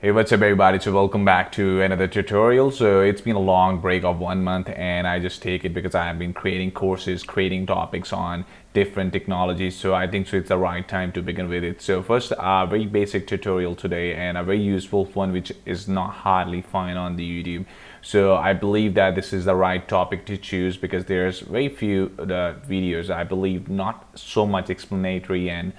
Hey, what's up everybody? So welcome back to another tutorial. So it's been a long break of 1 month and I just take it because I have been creating courses, creating topics on different technologies. So I think so it's the right time to begin with it. So first, a very basic tutorial today and a very useful one which is not hardly found on the YouTube. So I believe that this is the right topic to choose because there's very few videos, I believe, not so much explanatory and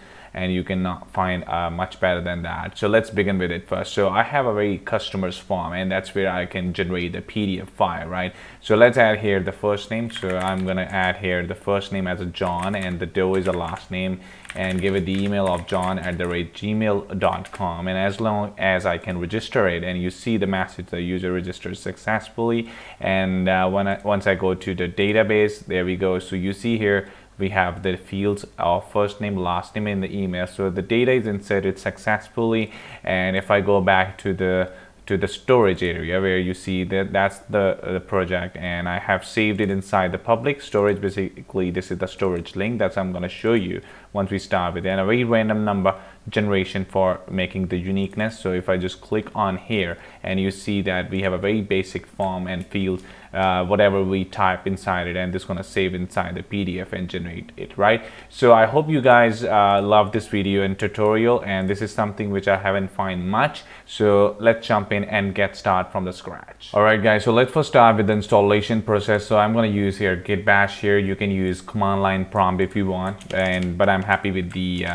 you cannot find much better than that. So let's begin with it first. So I have a very customers form and that's where I can generate the PDF file, right? So let's add here the first name. So I'm gonna add here the first name as a John and the Doe is a last name, and give it the email of john@gmail.com, and as long as I can register it and you see the message the user registered successfully, and once I go to the database, there we go. So you see here we have the fields of first name, last name in the email. So the data is inserted successfully, and if I go back to the storage area where you see that that's the project, and I have saved it inside the public storage. Basically this is the storage link that I'm going to show you once we start with, and a very random number generation for making the uniqueness. So if I just click on here and you see that we have a very basic form and field, whatever we type inside it, and this is going to save inside the PDF and generate it, right? So I hope you guys love this video and tutorial, and this is something which I haven't find much. So let's jump in and get started from the scratch. All right guys, so let's first start with the installation process. So I'm going to use here git bash. Here you can use command line prompt if you want, but I'm happy with the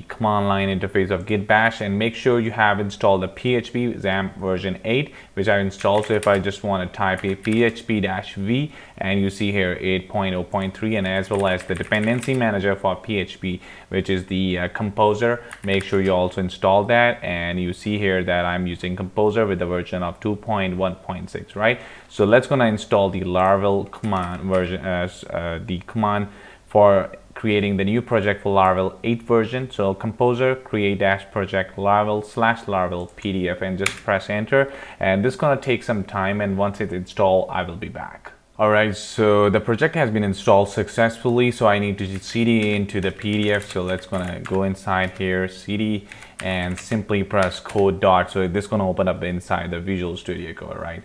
command line interface of git bash, and make sure you have installed the PHP XAMPP version 8, which I installed. So if I just want to type a php-v, and you see here 8.0.3, and as well as the dependency manager for PHP, which is the composer, make sure you also install that. And you see here that I'm using composer with the version of 2.1.6, right? So let's gonna install the Laravel command version as the command for creating the new project for Laravel 8 version. So composer create dash project Laravel / Laravel PDF, and just press enter, and this is gonna take some time, and once it's installed I will be back. Alright, so the project has been installed successfully, so I need to cd into the PDF. So let's gonna go inside here, cd, and simply press code dot. So this is gonna open up inside the Visual Studio Code, right?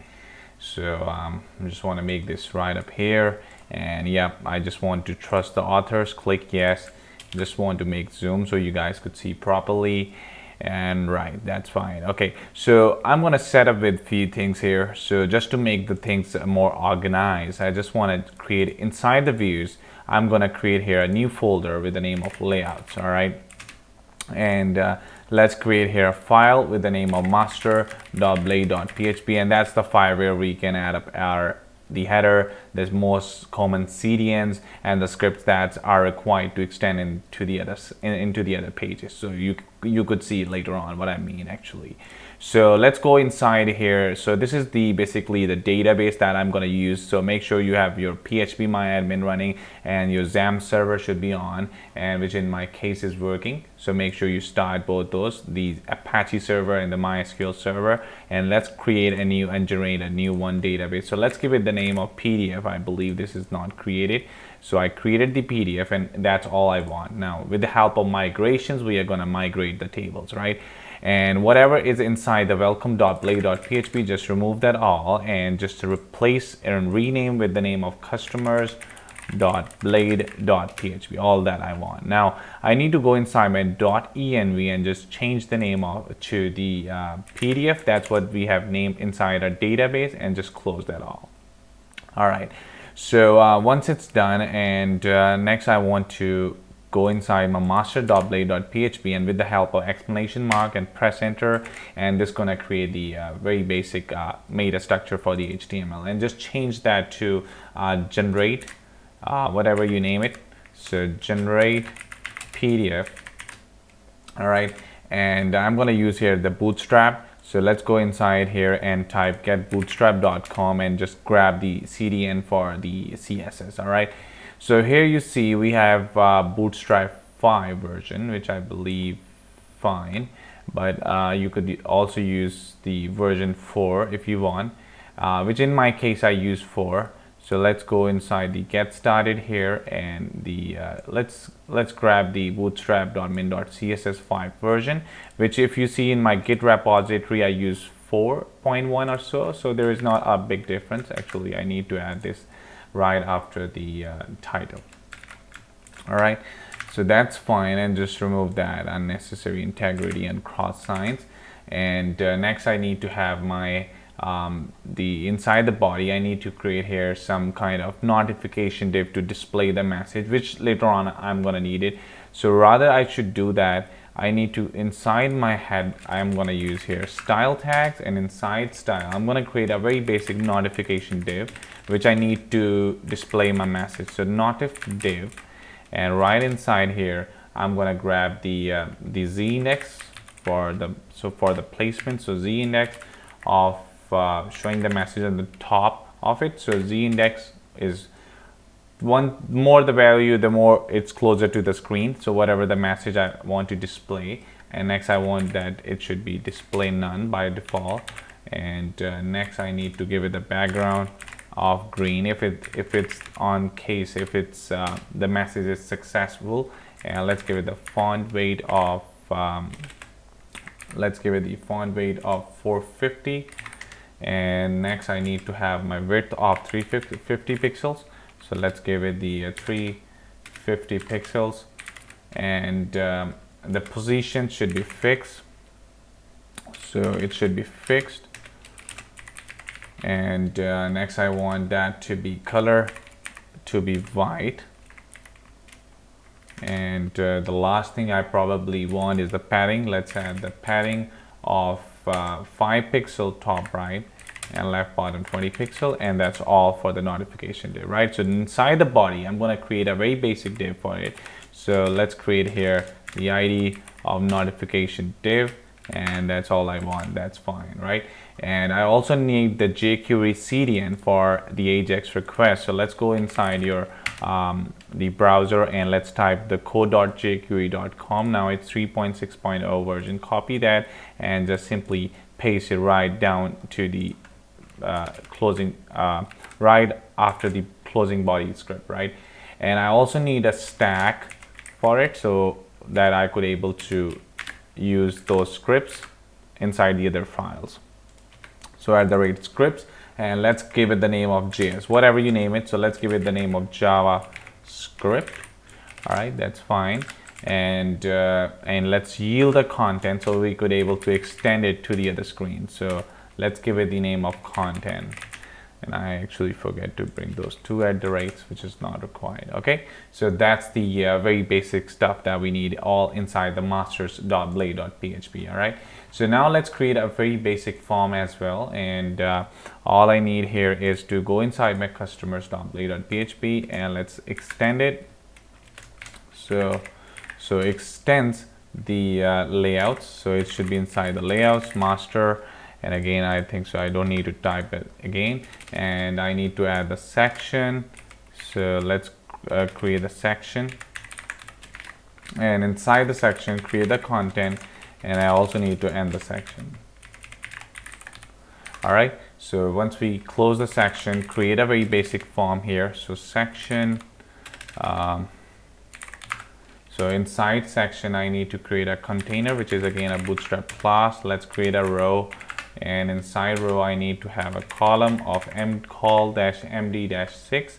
So I just want to make this right up here, and yeah, I just want to trust the authors, click yes. Just want to make zoom so you guys could see properly, and right, that's fine. Okay, so I'm going to set up with few things here. So just to make the things more organized, I just want to create inside the views, I'm going to create here a new folder with the name of layouts. All right, and let's create here a file with the name of master.blade.php, and that's the file where we can add up the header, the most common CDNs, and the scripts that are required to extend into the other pages. So you could see later on what I mean actually. So let's go inside here. So this is basically the database that I'm going to use. So make sure you have your PHP MyAdmin running and your XAMPP server should be on, and which in my case is working. So make sure you start both those, the Apache server and the MySQL server, and let's create a new and generate a new one database. So let's give it the name of PDF. I believe this is not created. So I created the PDF, and that's all I want. Now with the help of migrations, we are going to migrate the tables, right? And whatever is inside the welcome.blade.php, just remove that all and just replace and rename with the name of customers.blade.php, all that I want. Now I need to go inside my .env and just change the name to the PDF. That's what we have named inside our database, and just close that all. All right, so once it's done, and next I want to go inside my master.blade.php, and with the help of exclamation mark and press enter, and this is going to create the very basic meta structure for the HTML, and just change that to generate whatever you name it. So generate PDF. All right, and I'm going to use here the bootstrap. So let's go inside here and type getbootstrap.com and just grab the CDN for the CSS. All right, so here you see we have bootstrap 5 version, which I believe fine, but you could also use the version 4 if you want, which in my case I use 4. So let's go inside the get started here, and the let's grab the bootstrap.min.css5 version, which if you see in my Git repository I use 4.1 or so, so there is not a big difference. Actually, I need to add this right after the title. All right, so that's fine, and just remove that unnecessary integrity and cross signs. And next I need to have my the inside the body. I need to create here some kind of notification div to display the message, which later on I'm gonna need it. So rather I should do that, I need to, inside my head, I'm gonna use here style tags, and inside style I'm gonna create a very basic notification div which I need to display my message. So notif div, and right inside here I'm gonna grab the z index for the placement. So z index of showing the message at the top of it. So z index is one more the value, the more it's closer to the screen, so whatever the message I want to display. And next I want that it should be display none by default. And next I need to give it the background of green if it's on case, if it's the message is successful. And let's give it the font weight of 450. And next I need to have my width of 350 pixels. So let's give it the 350 pixels, and the position should be fixed. So it should be fixed. And next I want that to be color to be white. And the last thing I probably want is the padding. Let's add the padding of 5 pixel top right and left bottom 20 pixel, and that's all for the notification div, right? So inside the body I'm going to create a very basic div for it. So let's create here the ID of notification div, and that's all I want. That's fine, right? And I also need the jQuery CDN for the AJAX request. So let's go inside your the browser and let's type the code.jquery.com. Now it's 3.6.0 version. Copy that and just simply paste it right down to the closing right after the closing body script, right? And I also need a stack for it so that I could able to use those scripts inside the other files. So @scripts, and let's give it the name of JS, whatever you name it. So let's give it the name of JavaScript. All right, that's fine. And let's yield the content so we could able to extend it to the other screen. So let's give it the name of content. And I actually forget to bring those two @, which is not required. Okay, so that's the very basic stuff that we need all inside the masters.blade.php. all right, so now let's create a very basic form as well. And all I need here is to go inside my customers.blade.php and let's extend it. So extends the layouts, so it should be inside the layouts master. And again, I think so I don't need to type it again, and I need to add the section. So let's create a section, and inside the section create the content, and I also need to end the section. All right, so once we close the section, create a very basic form here. So section, so inside section I need to create a container, which is again a bootstrap class. Let's create a row, and inside row I need to have a column of call-md-6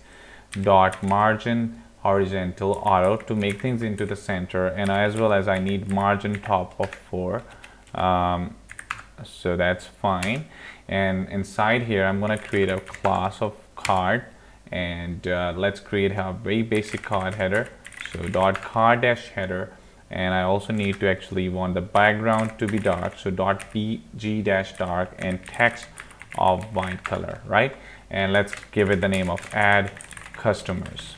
dot margin horizontal auto to make things into the center, and as well as I need margin top of 4. So that's fine. And inside here I'm going to create a class of card, and let's create a very basic card header. So dot card dash header, and I also need to actually want the background to be dark, so dot bg dash dark, and text of white color, right? And let's give it the name of add customers.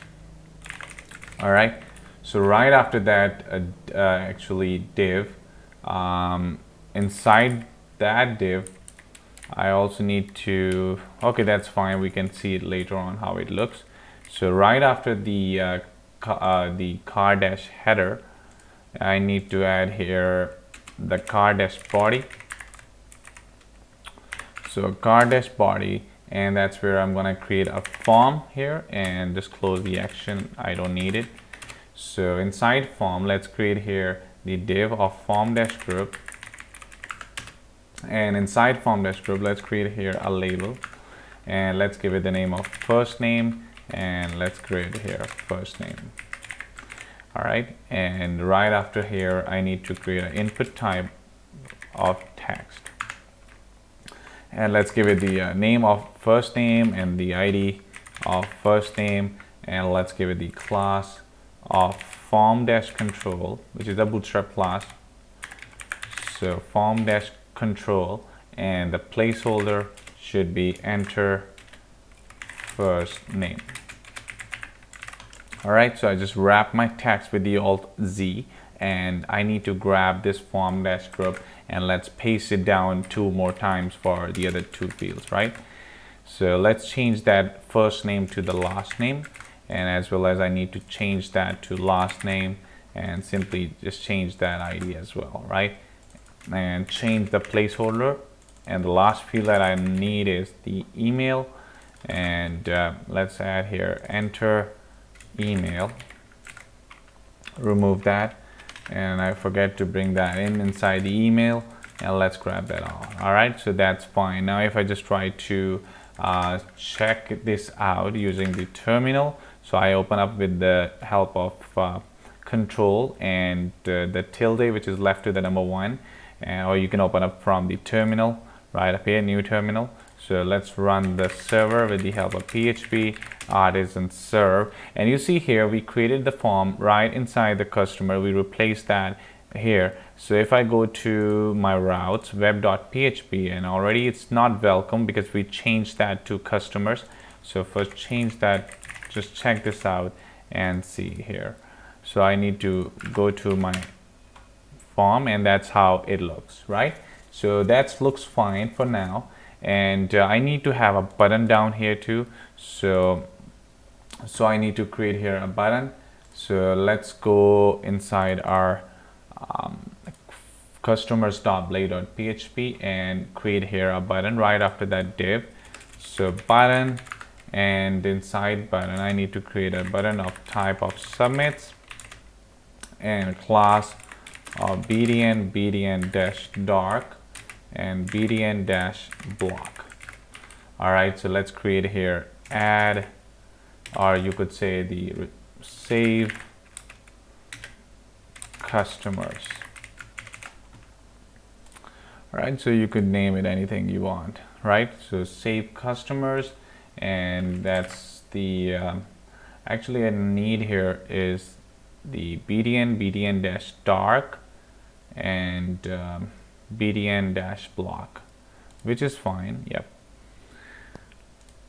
All right, so right after that actually div, inside that div I also need to, okay, that's fine, we can see it later on how it looks. So right after the car dash header, I need to add here the car dash body. So car dash body, and that's where I'm gonna create a form here and just close the action. I don't need it. So inside form, let's create here the div of form-group, and inside form-group, let's create here a label, and let's give it the name of first name, and let's create here first name. All right, and right after here, I need to create an input type of text, and let's give it the name of first name and the ID of first name, and let's give it the class of form-control, which is a bootstrap class. So form-control, and the placeholder should be enter first name. All right, so I just wrap my text with the Alt Z, and I need to grab this form-group and let's paste it down 2 more times for the other 2 fields, right? So let's change that first name to the last name, and as well as I need to change that to last name, and simply just change that ID as well, right? And change the placeholder, and the last field that I need is the email, and let's add here enter email, remove that, and I forget to bring that inside the email, and let's grab that on. All right, so that's fine. Now if I just try to check this out using the terminal, so I open up with the help of control and the tilde, which is left to the number 1, or you can open up from the terminal right up here, new terminal. So let's run the server with the help of PHP artisan serve, and you see here we created the form right inside the customer. We replaced that here. So if I go to my routes web.php, and already it's not welcome because we changed that to customers. So first change that, just check this out and see here. So I need to go to my form, and that's how it looks, right? So that looks fine for now, and I need to have a button down here too. So I need to create here a button. So let's go inside our customers.blade.php and create here a button right after that div. So button, and inside button I need to create a button of type of submits, and class of bdn-dark and bdn-block. All right, so let's create here add, or you could say the save customers. All right, so you could name it anything you want, right? So save customers, and that's the actually I need here is the bdn-dark and bdn-block, which is fine. Yep.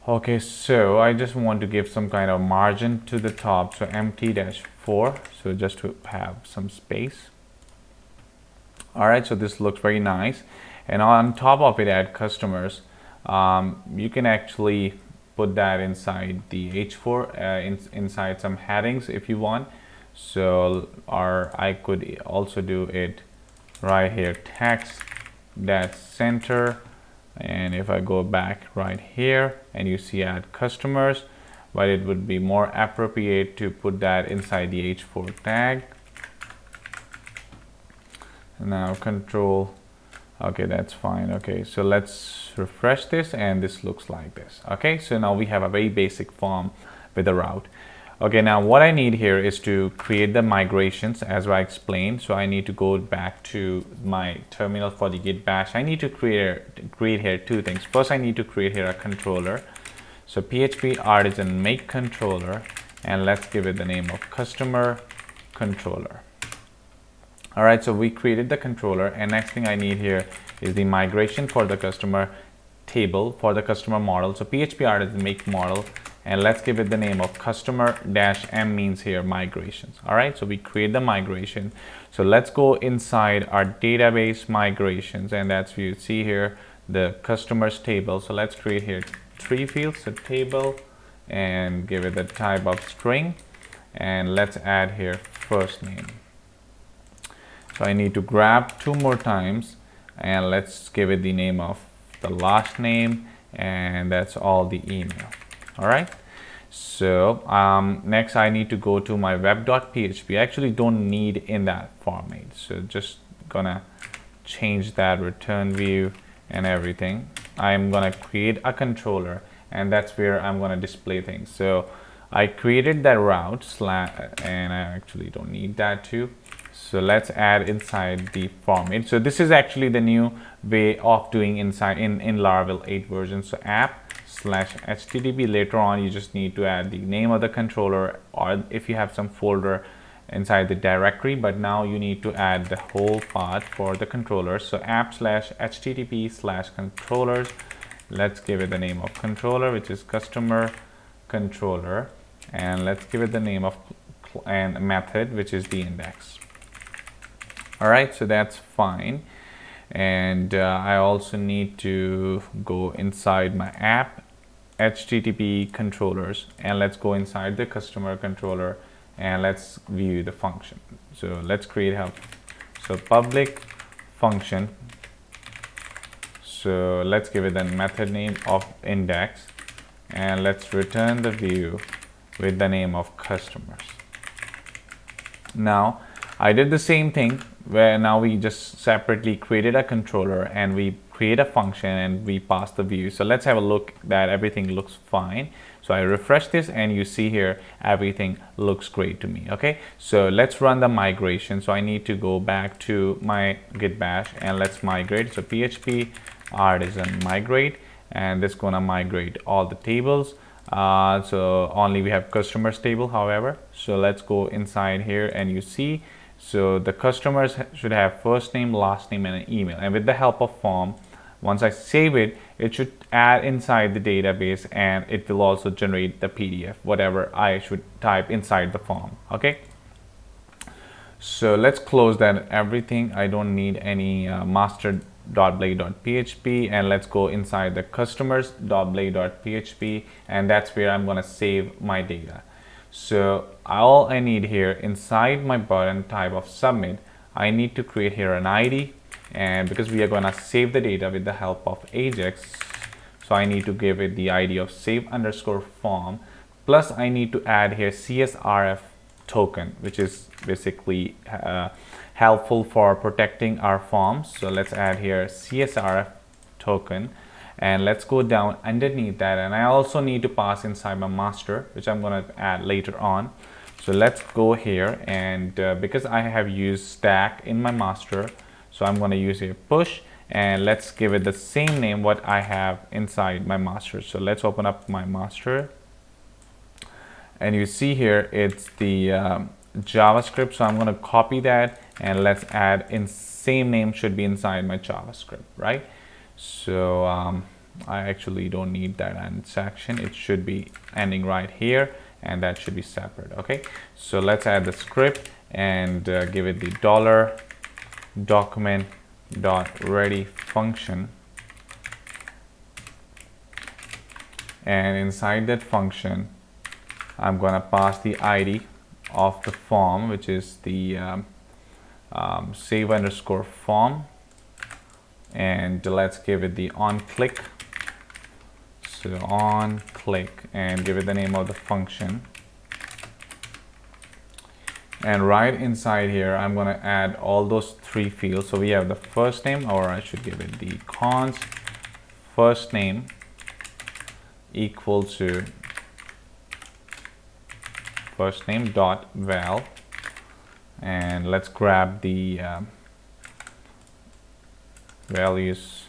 Okay, so I just want to give some kind of margin to the top, so empty-4, so just to have some space. All right, so this looks very nice, and on top of it add customers. You can actually put that inside the h4 inside some headings if you want. So, or I could also do it right here, text that center, and if I go back right here and you see add customers, but it would be more appropriate to put that inside the h4 tag. Now control, okay, that's fine. Okay, so let's refresh this, and this looks like this. Okay, so now we have a very basic form with a route. Okay, now what I need here is to create the migrations as I explained. So I need to go back to my terminal for the git bash. I need to create here 2 things. First, I need to create here a controller. So PHP artisan make controller, and let's give it the name of customer controller. All right, so we created the controller, and next thing I need here is the migration for the customer table for the customer model. So PHP artisan make model, and let's give it the name of customer-m means here migrations. All right, so we create the migration. So let's go inside our database migrations, and that's what you see here, the customers table. So let's create here 3 fields, so table, and give it the type of string, and let's add here first name. So I need to grab 2 more times, and let's give it the name of the last name, and that's all the email. All right. So next I need to go to my web.php. I actually don't need in that format, so just gonna change that return view and everything. I'm gonna create a controller, and that's where I'm gonna display things. So I created that route and I actually don't need that too. So let's add inside the format. So this is actually the new way of doing inside in Laravel 8 version. So app/http. Later on you just need to add the name of the controller, or if you have some folder inside the directory, but now you need to add the whole path for the controller. So app/http/controllers. Let's give it the name of controller, which is customer controller, and let's give it the name of and method, which is the index. All right, so that's fine. And I also need to go inside my app HTTP controllers, and let's go inside the customer controller and let's view the function. So let's create help. So public function. So let's give it the method name of index, and let's return the view with the name of customers. Now I did the same thing where now we just separately created a controller and we create a function and we pass the view. So let's have a look that everything looks fine. So I refresh this and you see here everything looks great to me. Okay, so let's run the migration. So I need to go back to my git bash and let's migrate. So php artisan migrate, and it's gonna migrate all the tables. So only we have customers table, however. So let's go inside here and you see, so the customers should have first name, last name, and an email. And with the help of form, once I save it, it should add inside the database, and it will also generate the PDF, whatever I should type inside the form. Okay. So let's close that everything. I don't need any master.blade.php, and let's go inside the customers.blade.php, and that's where I'm going to save my data. So all I need here inside my button type of submit, I need to create here an ID, and because we are going to save the data with the help of AJAX, so I need to give it the ID of save_form, plus I need to add here CSRF token, which is basically helpful for protecting our forms. So let's add here CSRF token, and let's go down underneath that, and I also need to pass inside my master, which I'm going to add later on. So let's go here, and because I have used stack in my master, so I'm going to use a push, and let's give it the same name what I have inside my master. So let's open up my master, and you see here it's the JavaScript. So I'm going to copy that, and let's add in same name should be inside my JavaScript, right? So I actually don't need that end section. It should be ending right here, and that should be separate. Okay, so let's add the script and give it the $document.ready function, and inside that function I'm gonna pass the ID of the form, which is the save_form, and let's give it the onClick. So onClick, and give it the name of the function. And right inside here I'm going to add all those three fields. So we have the first name, or I should give it the const first name equal to first name dot val, and let's grab the values.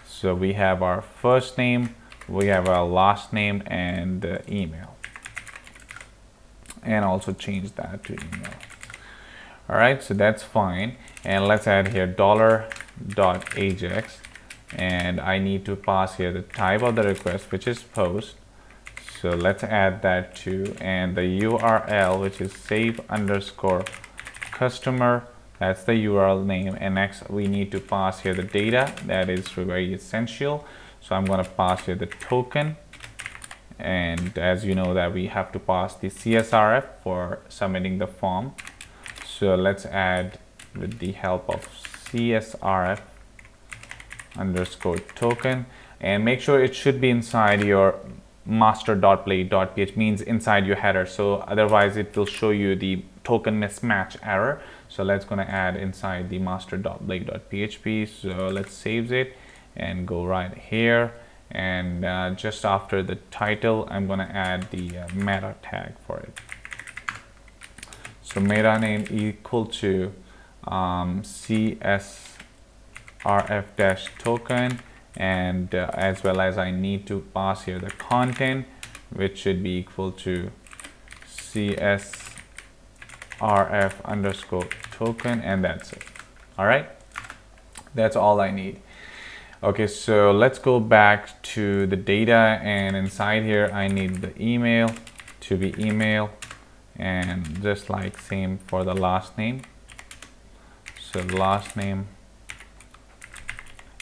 So we have our first name, we have our last name, and email, and also change that to email. All right, so that's fine. And let's add here $.ajax, and I need to pass here the type of the request, which is post. So let's add that too, and the URL, which is save_customer. That's the URL name. And next we need to pass here the data. That is very essential. So I'm going to pass here the token, and as you know that we have to pass the CSRF for submitting the form. So let's add with the help of CSRF underscore token. and make sure it should be inside your master.blade.php, means inside your header, so otherwise it will show you the token mismatch error. So let's gonna add inside the master.blade.php. So let's save it and go right here, and just after the title I'm gonna add the meta tag for it. So meta name equal to CSRF-token, and as well as I need to pass here the content, which should be equal to CSRF_token, and that's it. All right, that's all I need. Okay, so let's go back to the data, and inside here I need the email to be email, and just like same for the last name. So last name,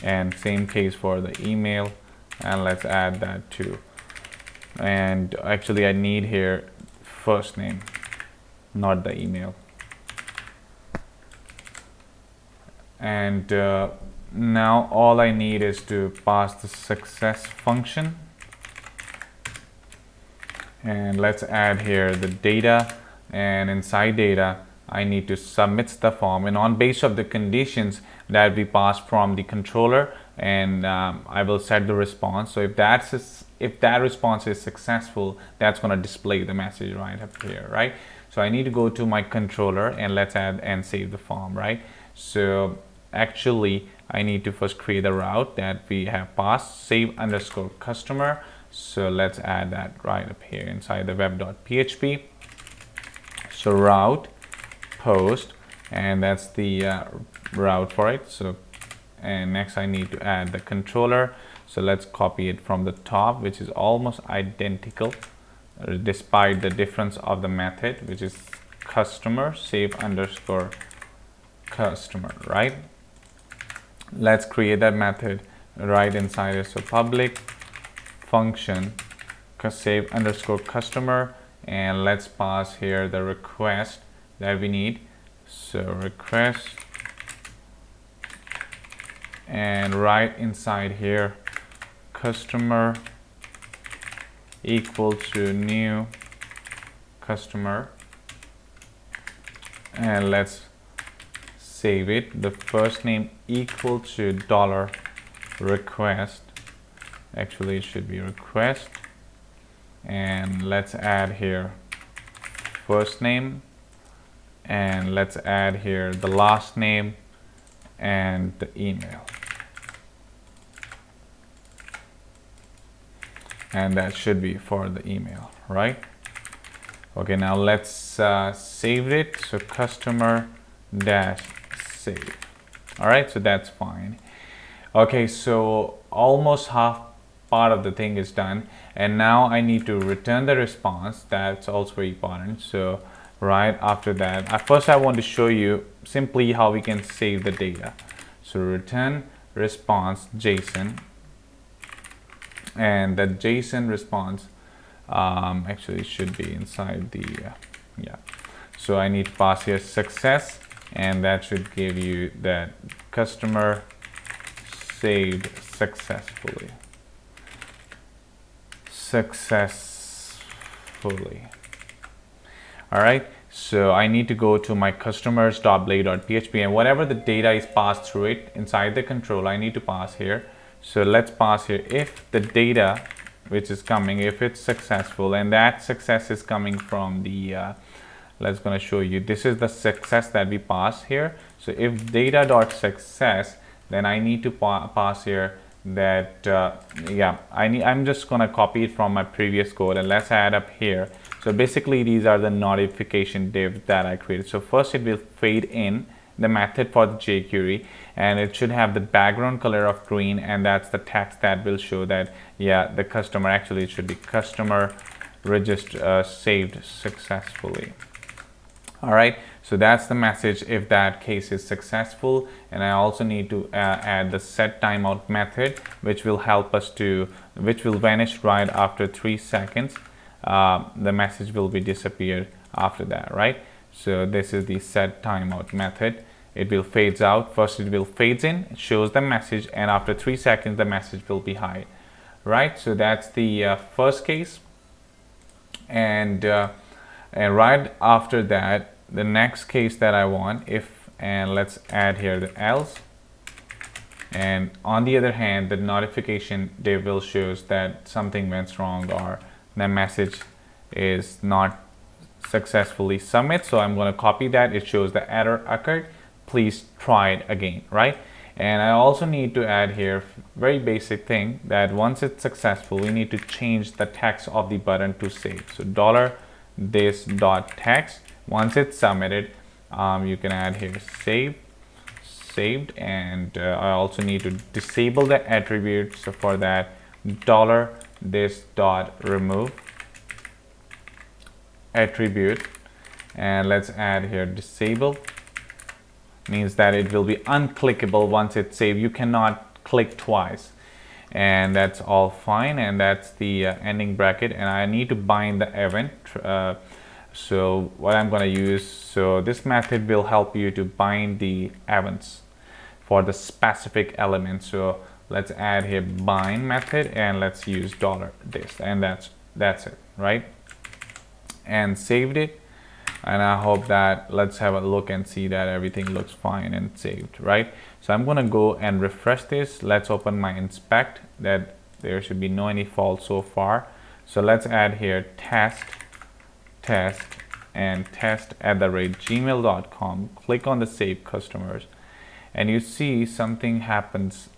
and same case for the email, and let's add that too. And actually I need here first name, not the email. And now all I need is to pass the success function, and let's add here the data, and inside data I need to submit the form, and on base of the conditions that we passed from the controller, and I will set the response. So if that response is successful, that's going to display the message right up here, right? So I need to go to my controller, and let's add and save the form, right? So actually I need to first create the route that we have passed, save_customer. So let's add that right up here inside the web.php. So route post, and that's the route for it. So, and next I need to add the controller. So let's copy it from the top, which is almost identical despite the difference of the method, which is customer, save_customer, right? Let's create that method right inside it. So public function save_customer, and let's pass here the request that we need. So request, and right inside here customer equal to new customer, and let's save it. The first name equal to $request, actually it should be request, and let's add here first name, and let's add here the last name and the email, and that should be for the email, right? Okay, now let's save it. So customer dash save. All right, so that's fine. Okay, so almost half part of the thing is done, and now I need to return the response. That's also very important. So right after that, first I want to show you simply how we can save the data. So return response JSON, and the JSON response actually should be inside the yeah. So I need to pass here success, and that should give you that customer saved successfully. All right, so I need to go to my customers.blade.php, and whatever the data is passed through it inside the control, I need to pass here. So let's pass here if the data which is coming, if it's successful, and that success is coming from the let's gonna show you, this is the success that we pass here. So if data.success, then I need to pass here that yeah, I'm just gonna copy it from my previous code, and let's add up here. So basically these are the notification divs that I created. So first it will fade in the method for the jQuery, and it should have the background color of green, and that's the text that will show that yeah, the customer, actually it should be customer registered saved successfully. All right, so that's the message if that case is successful. And I also need to add the set timeout method, which will help us to, which will vanish right after 3 seconds. The message will be disappeared after that, right? So this is the set timeout method, it will fades out. First it will fades in, it shows the message, and after 3 seconds the message will be hide, right? So that's the first case. And right after that, the next case that I want, if, and let's add here the else, and on the other hand, the notification they will shows that something went wrong or the message is not successfully submit. So I'm going to copy that. It shows the error occurred, please try it again, right? And I also need to add here very basic thing that once it's successful, we need to change the text of the button to save. So $this.text, once it's submitted, you can add here saved, and I also need to disable the attribute. So for that, $this.remove attribute, and let's add here disable, means that it will be unclickable once it's saved. You cannot click twice, and that's all fine. And that's the ending bracket, and I need to bind the event. So what I'm going to use, so this method will help you to bind the events for the specific element. So let's add here bind method, and let's use $this, and that's it, right? And saved it. And I hope that, let's have a look and see that everything looks fine and saved, right? So I'm going to go and refresh this. Let's open my inspect, that there should be no any faults so far. So let's add here test and test@gmail.com. click on the save customers, and you see something happens.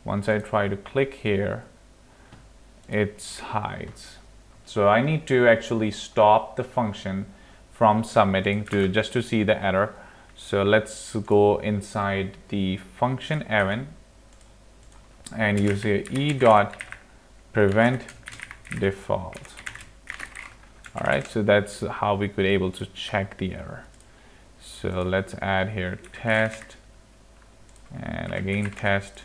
Once I try to click here, it hides. So I need to actually stop the function from submitting just to see the error. So let's go inside the function event and use here e.prevent default. All right, so that's how we could able to check the error. So let's add here test, and again test,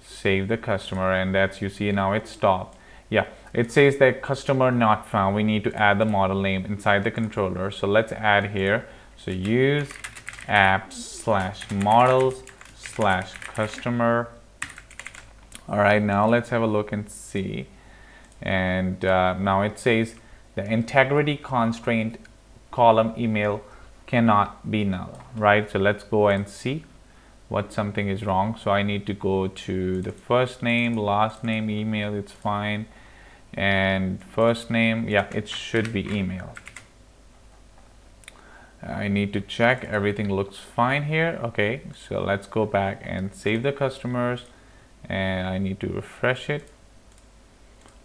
save the customer, and that's, you see now it's stopped. Yeah, it says that customer not found. We need to add the model name inside the controller. So let's add here. So use apps/models/customer. All right, now let's have a look and see. And now it says the integrity constraint column email cannot be null, right? So let's go and see what something is wrong. So I need to go to the first name, last name, email, it's fine. And first name, yeah, it should be email. I need to check everything looks fine here. Okay, so let's go back and save the customers, and I need to refresh it.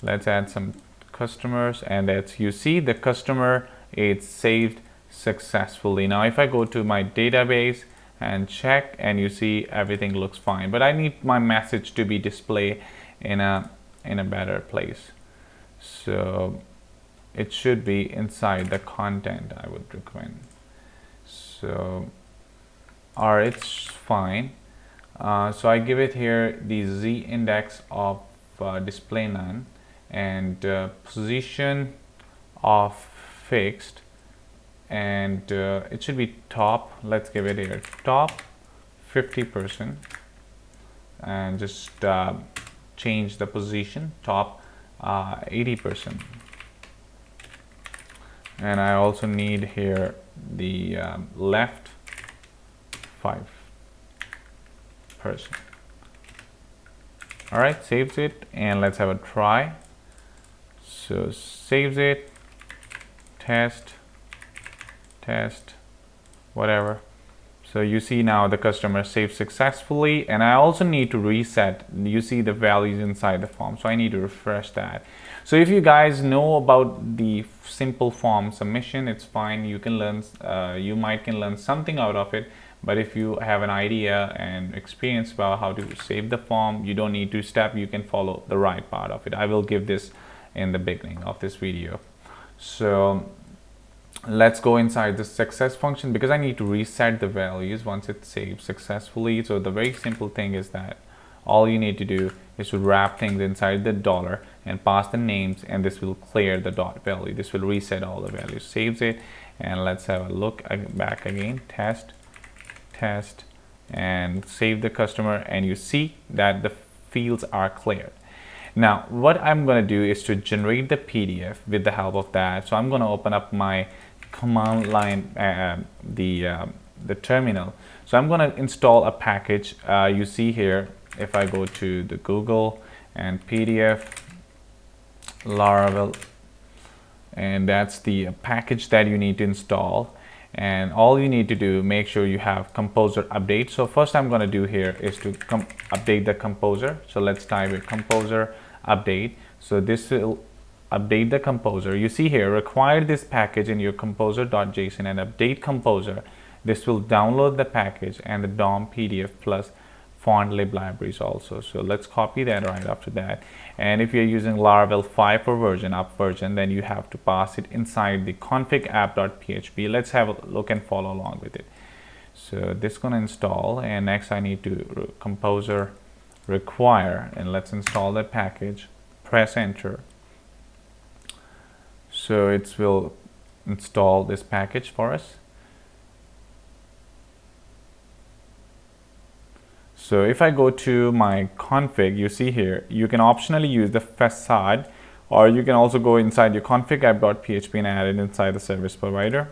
Let's add some customers, and that's, you see the customer is saved successfully. Now if I go to my database and check, and you see everything looks fine, but I need my message to be displayed in a better place. So it should be inside the content, I would recommend. So or it's fine. So I give it here the z index of display none, and position of fixed, and it should be top. Let's give it here top 50%, and just change the position top 80%. And I also need here the left 5%. All right, saves it, and let's have a try. So saves it, test, whatever. So you see now the customer saved successfully, and I also need to reset. You see the values inside the form, so I need to refresh that. So if you guys know about the simple form submission, it's fine. You can learn, you might can learn something out of it. But if you have an idea and experience about how to save the form, you don't need to step. You can follow the right part of it. I will give this in the beginning of this video. So let's go inside the success function, because I need to reset the values once it's saved successfully. So the very simple thing is that all you need to do is to wrap things inside the $and pass the names, and this will clear the dot value. This will reset all the values, saves it, and let's have a look back again, test, and save the customer, and you see that the fields are cleared. Now what I'm going to do is to generate the PDF with the help of that. So I'm going to open up my command line, the terminal. So I'm going to install a package. You see here, if I go to the Google and PDF Laravel, and that's the package that you need to install. And all you need to do, make sure you have Composer update. So first I'm going to do here is to update the Composer. So let's type it Composer update. So this will update the Composer. You see here, require this package in your composer.json and update Composer. This will download the package and the DOM PDF plus font lib libraries also. So let's copy that right after that. And if you're using Laravel 5 or up version, then you have to pass it inside the config app.php. Let's have a look and follow along with it. So this is going to install, and next I need to Composer require, and let's install that package. Press enter. So it will install this package for us. So if I go to my config, you see here, you can optionally use the facade, or you can also go inside your config app.php and add it inside the service provider.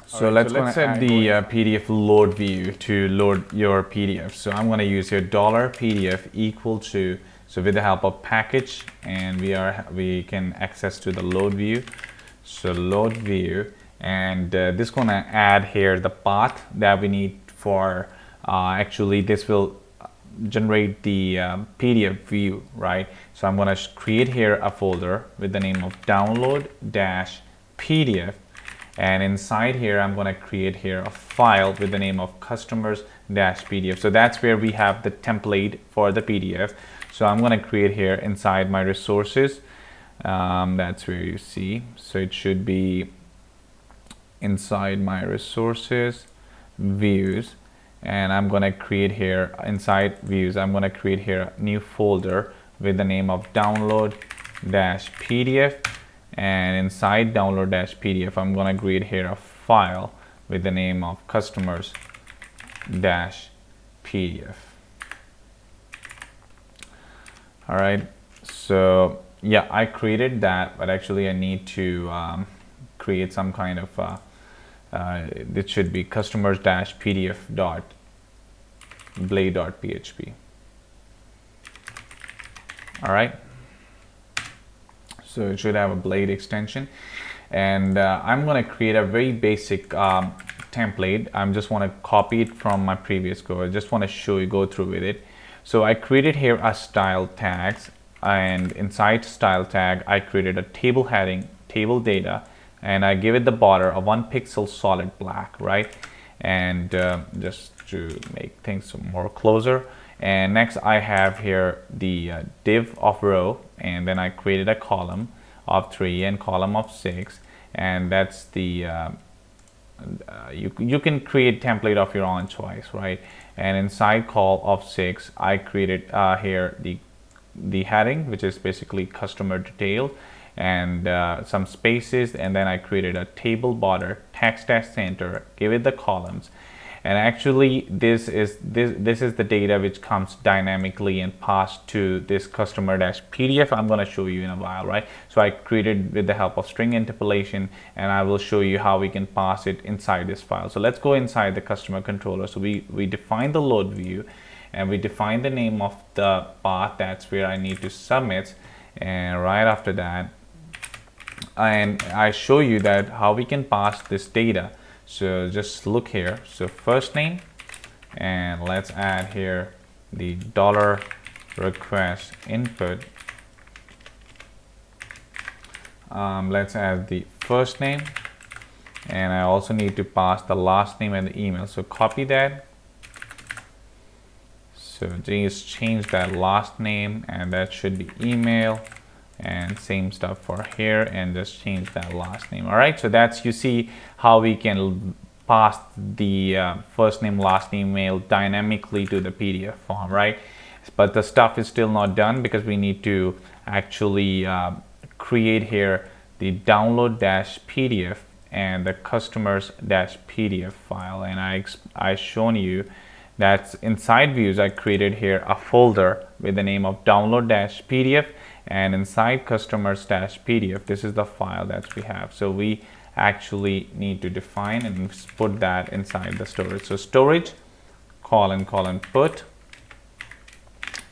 So let's set the PDF load view to load your PDF. So I'm going to use here $PDF equal to, so with the help of package, and we can access to the load view. So load view, and this is going to add here the path that we need for actually this will generate the PDF view, right? So I'm going to create here a folder with the name of download-pdf, and inside here I'm going to create here a file with the name of customers-pdf. So that's where we have the template for the PDF. So I'm going to create here inside my resources, that's where you see, so it should be inside my resources, views, and I'm going to create here inside views, I'm going to create here a new folder with the name of download-pdf, and inside download-pdf I'm going to create here a file with the name of customers-pdf. All right, so yeah, I created that, but actually I need to create some kind of it should be customers-pdf.blade.php. all right, so it should have a Blade extension, and I'm going to create a very basic template. I just want to copy it from my previous code. I just want to go through with it. So I created here a style tags, and inside style tag I created a table heading, table data, and I give it the border of 1 pixel solid black, right? And just to make things more closer. And next I have here the div of row, and then I created a column of 3 and column of 6, and that's the you can create template of your own choice, right? And inside call of 6 I created here the heading, which is basically customer detail, and some spaces, and then I created a table border, text as center, give it the columns, and actually this is the data which comes dynamically and passed to this customer-pdf. I'm going to show you in a while, right? So I created with the help of string interpolation, and I will show you how we can pass it inside this file. So let's go inside the customer controller. So we define the load view, and we define the name of the path, that's where I need to submit, and right after that, and I show you that how we can pass this data. So just look here, so first name, and let's add here the $request input. Let's add the first name, and I also need to pass the last name and the email. So copy that. So just change that last name, and that should be email, and same stuff for here, and just change that last name. All right, so that's, you see how we can pass the first name, last name, email dynamically to the PDF form, right? But the stuff is still not done, because we need to actually create here the download-pdf, and the customers-pdf file. And I shown you that inside views I created here a folder with the name of download-pdf, and inside customers-pdf this is the file that we have. So we actually need to define and put that inside the storage. So storage ::put,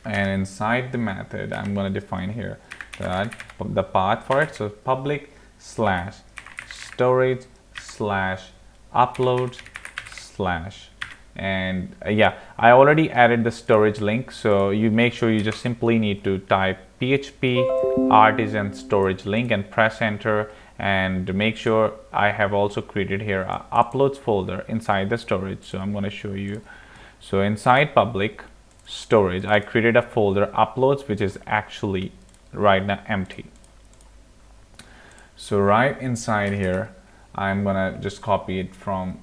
and inside the method I'm going to define here that the path for it. So public /storage/uploads/ and yeah, I already added the storage link, so you make sure you just simply need to type php artisan storage link and press enter, and make sure I have also created here a uploads folder inside the storage. So I'm going to show you. So inside public storage I created a folder uploads, which is actually right now empty. So right inside here I'm gonna just copy it from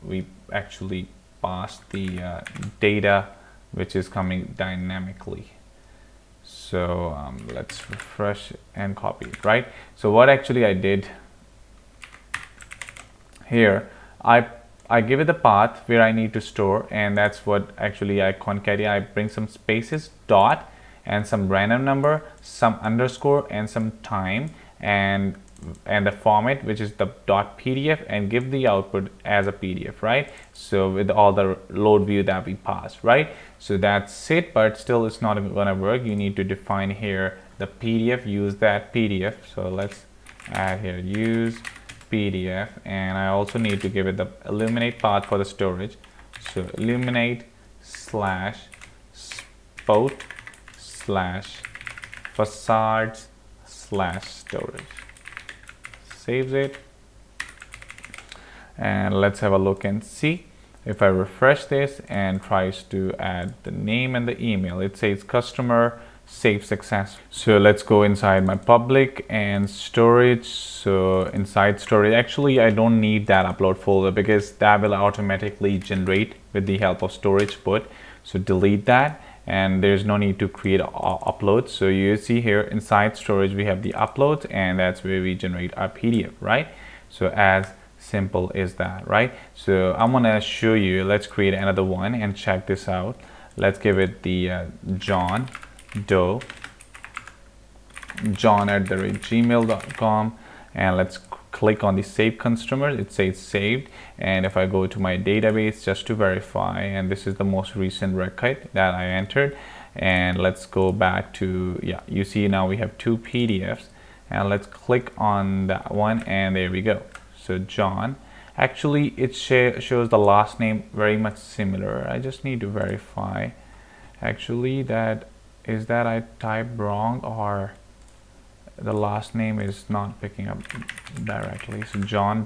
we actually passed the data which is coming dynamically. So let's refresh and copy it, right? So what actually I did here, I give it the path where I need to store, and that's what actually I concatenate. I bring some spaces, dot, and some random number, some underscore, and some time, and the format, which is the .pdf, and give the output as a PDF, right? So with all the load view that we passed, right? So that's it, but still it's not gonna work. You need to define here the PDF, use that PDF. So let's add here use PDF, and I also need to give it the illuminate path for the storage. So illuminate /spout/facades/storage. Saves it, and let's have a look and see. If I refresh this and tries to add the name and the email, it says customer save success. So let's go inside my public and storage. So inside storage, actually I don't need that upload folder because that will automatically generate with the help of storage put. So delete that, and there's no need to create uploads. So you see here inside storage we have the uploads, and that's where we generate our PDF, right? So as simple as that, right? So I'm gonna show you. Let's create another one and check this out. Let's give it the John @gmail.com, and let's click on the save customer. It says saved, and if I go to my database just to verify, and this is the most recent record that I entered, and let's go back to, yeah, you see now we have 2 PDFs, and let's click on that one, and there we go. So John, actually it shows the last name very much similar. I just need to verify actually that is that I typed wrong or the last name is not picking up directly. So John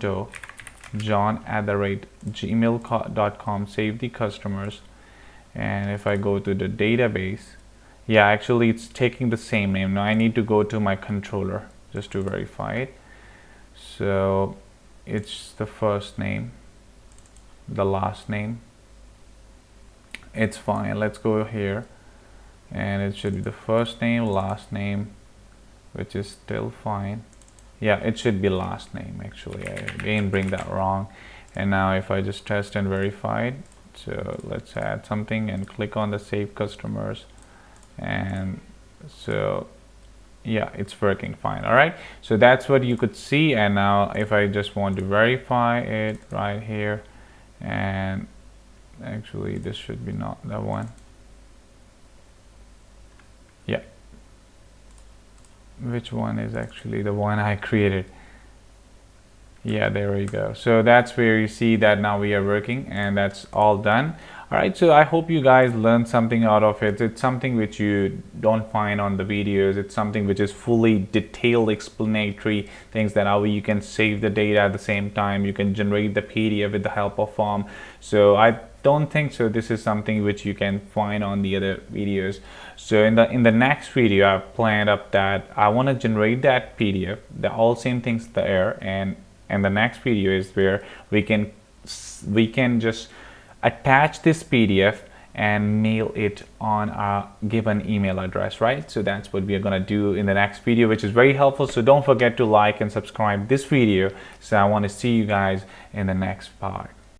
@gmail.com, save the customers, and if I go to the database, yeah, actually it's taking the same name. Now I need to go to my controller just to verify it. So it's the first name, the last name, it's fine. Let's go here, and it should be the first name, last name, which is still fine. Yeah, it should be last name. Actually, I again bring that wrong. And now if I just test and verify it, so let's add something and click on the save customers, and so yeah, it's working fine. All right, so that's what you could see. And now if I just want to verify it right here, and actually this should be not the one. Yeah, which one is actually the one I created? Yeah, there we go. So that's where you see that now we are working, and that's all done. All right, so I hope you guys learned something out of it. It's something which you don't find on the videos. It's something which is fully detailed explanatory things, that how you can save the data at the same time. You can generate the PDF with the help of form. So I don't think so this is something which you can find on the other videos. So in the next video I've planned up that I want to generate that PDF, the all same things there, and the next video is where we can just attach this PDF and mail it on our given email address, right? So that's what we are going to do in the next video, which is very helpful. So don't forget to like and subscribe this video. So I want to see you guys in the next part.